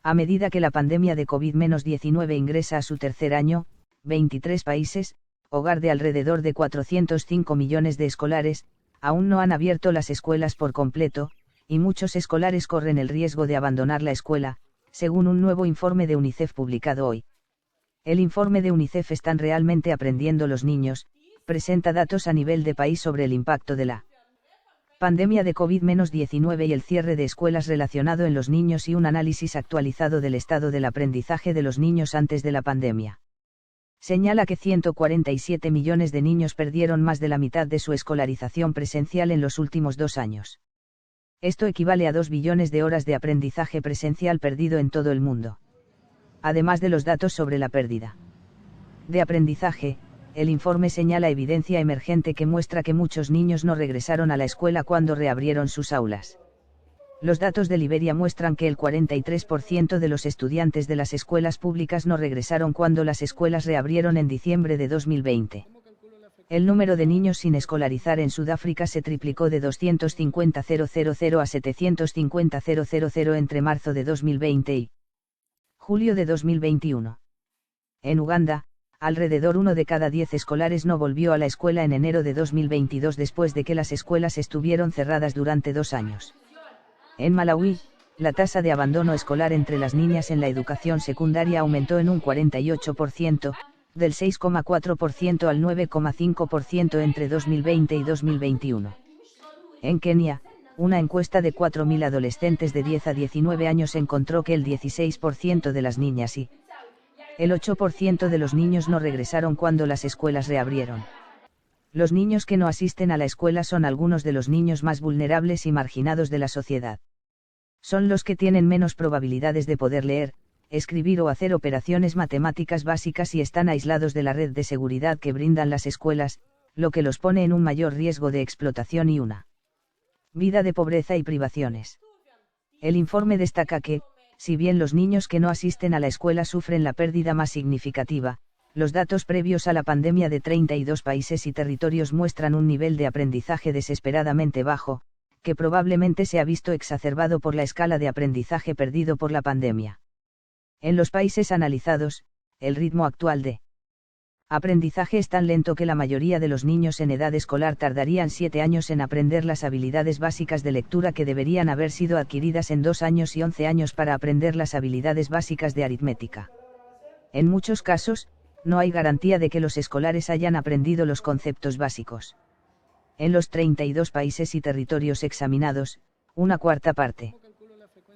A medida que la pandemia de COVID-19 ingresa a su tercer año, 23 países, hogar de alrededor de 405 millones de escolares, aún no han abierto las escuelas por completo, y muchos escolares corren el riesgo de abandonar la escuela, según un nuevo informe de UNICEF publicado hoy. El informe de UNICEF ¿Están realmente aprendiendo los niños?, presenta datos a nivel de país sobre el impacto de la pandemia de COVID-19 y el cierre de escuelas relacionado en los niños y un análisis actualizado del estado del aprendizaje de los niños antes de la pandemia. Señala que 147 millones de niños perdieron más de la mitad de su escolarización presencial en los últimos 2 años. Esto equivale a 2 billones de horas de aprendizaje presencial perdido en todo el mundo. Además de los datos sobre la pérdida de aprendizaje, el informe señala evidencia emergente que muestra que muchos niños no regresaron a la escuela cuando reabrieron sus aulas. Los datos de Liberia muestran que el 43% de los estudiantes de las escuelas públicas no regresaron cuando las escuelas reabrieron en diciembre de 2020. El número de niños sin escolarizar en Sudáfrica se triplicó de 250.000 a 750.000 entre marzo de 2020 y julio de 2021. En Uganda, alrededor 1 de cada 10 escolares no volvió a la escuela en enero de 2022 después de que las escuelas estuvieron cerradas durante 2 años. En Malawi, la tasa de abandono escolar entre las niñas en la educación secundaria aumentó en un 48%, del 6,4% al 9,5% entre 2020 y 2021. En Kenia, una encuesta de 4.000 adolescentes de 10 a 19 años encontró que el 16% de las niñas y el 8% de los niños no regresaron cuando las escuelas reabrieron. Los niños que no asisten a la escuela son algunos de los niños más vulnerables y marginados de la sociedad. Son los que tienen menos probabilidades de poder leer, escribir o hacer operaciones matemáticas básicas y están aislados de la red de seguridad que brindan las escuelas, lo que los pone en un mayor riesgo de explotación y una vida de pobreza y privaciones. El informe destaca que, si bien los niños que no asisten a la escuela sufren la pérdida más significativa, los datos previos a la pandemia de 32 países y territorios muestran un nivel de aprendizaje desesperadamente bajo, que probablemente se ha visto exacerbado por la escala de aprendizaje perdido por la pandemia. En los países analizados, el ritmo actual de aprendizaje es tan lento que la mayoría de los niños en edad escolar tardarían 7 años en aprender las habilidades básicas de lectura que deberían haber sido adquiridas en 2 años y 11 años para aprender las habilidades básicas de aritmética. En muchos casos, no hay garantía de que los escolares hayan aprendido los conceptos básicos. En los 32 países y territorios examinados, una cuarta parte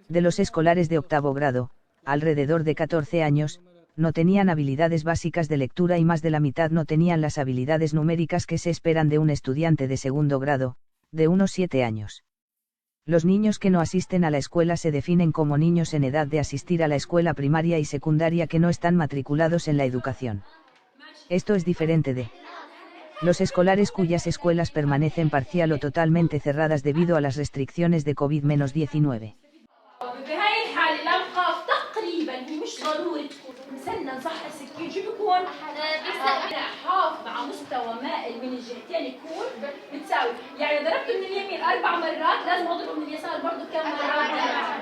de los escolares de octavo grado, alrededor de 14 años, no tenían habilidades básicas de lectura y más de la mitad no tenían las habilidades numéricas que se esperan de un estudiante de segundo grado, de unos 7 años. Los niños que no asisten a la escuela se definen como niños en edad de asistir a la escuela primaria y secundaria que no están matriculados en la educación. Esto es diferente de los escolares cuyas escuelas permanecen parcial o totalmente cerradas debido a las restricciones de COVID-19. بهاي الحالة الأوقاف تقريبا هي مش ضروري تكون مسنن صح السكين شو بيكون؟ حافظ على مستوى مائل من الجهتين يكون بتساوي، يعني ضربته من اليمين 4 مرات لازم اضربه من اليسار برضه كم مرة؟